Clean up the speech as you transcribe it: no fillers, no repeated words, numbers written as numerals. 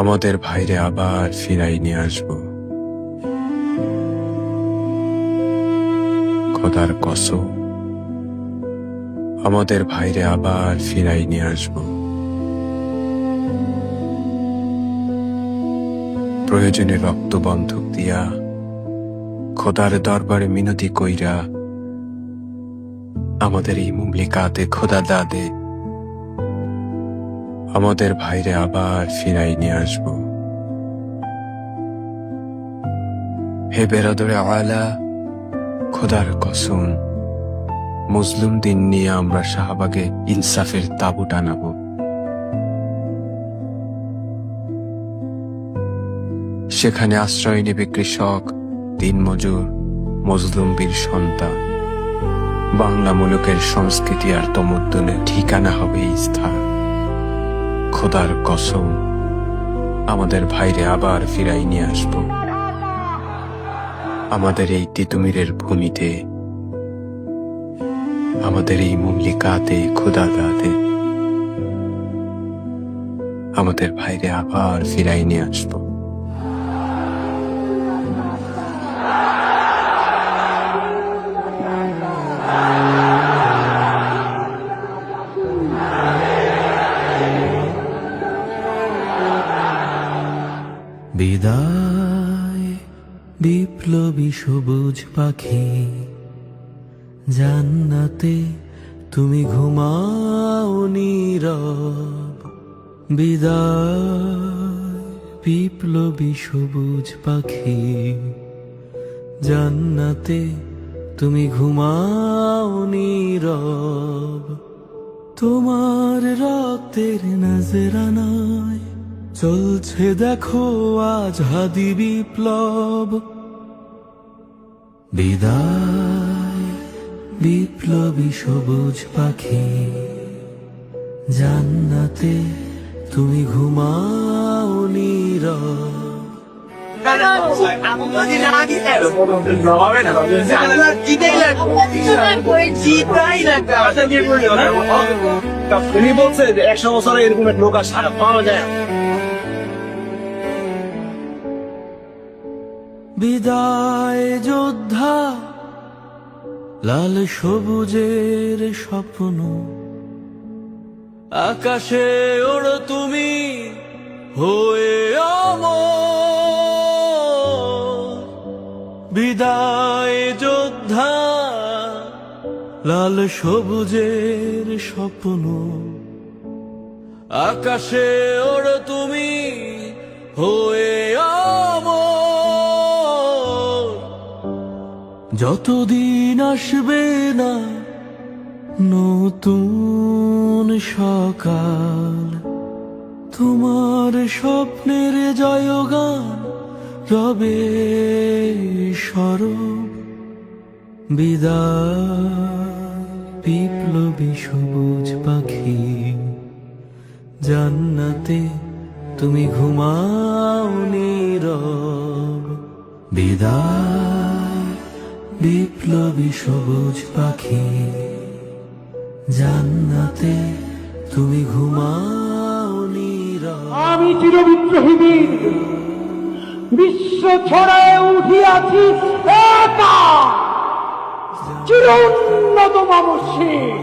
আমাদের ভাইরে আবার ফিরাই নিয়ে আসব। খোদার কসম, আমাদের ভাইরে আবার ফিরাই নিয়ে আসব। প্রয়োজনে রক্ত বন্ধক দিয়া, খোদার দরবারে মিনতি কইরা, আমাদের এই মুমলিকাতে খোদা দাদে আমাদের ভাইরে আবার ফিরাই নিয়ে আসব। হে বেরাদরে আলা, খোদার কসম, মুসলিম দিন নিয়ে আমরা শাহবাগে ইনসাফের তাবু টানাবো। সেখানে আশ্রয় নেবে কৃষক, দিনমজুর, মজলুম বীর সন্তান। বাংলা মুলুকের সংস্কৃতি আর তমদ্দনের ঠিকানা হবে এই স্থান। খোদার কসম, আমাদের ভাইরে আবার ফিরাই নিয়ে আসব। আমাদের এই তিতুমিরের ভূমিতে, আমাদের এই মুমলিকাতে খোদা দাদে আমাদের ভাইরে আবার ফিরাই নিয়ে আসব। বিদায় বিপ্লবী সবুজ পাখি, জান্নাতে তুমি ঘুমাও নীরব। বিদায় বিপ্লবী সবুজ পাখি, জান্নাতে তুমি ঘুমাও নীরব। তোমার রক্তের নজরানায় চলছে দেখো আজ হাদি বিপ্লব। বিদায় বিপ্লবী সবুজ পাখি, জান্নাতে তুমি ঘুমাও নীরব। উনি বলছে যে 100 বছরে এরকম এক লোক আর সারা পাওয়া যায়। বিদায় যোদ্ধা, লাল সবুজের স্বপ্ন, আকাশে ওড়ো তুমি হয়ে অমর। বিদায় যোদ্ধা, লাল সবুজের স্বপ্ন, আকাশে ওড়ো তুমি হয়ে অমর। যতদিন আসবে না নতুন সকাল, তোমার স্বপ্নের জয়গান রবে সরব। বিদায় বিপ্লবী সবুজ পাখি, জান্নাতে তুমি ঘুমাও নীরব। বিদায় বিপ্লবী সবুজ পাখি, জান্নাতে তুমি ঘুমাও নীরব। আমি চিরবিদ্রোহী বীর, বিশ্ব ছড়ায় উঠিয়াছি একা, চির উন্নত মানসিক।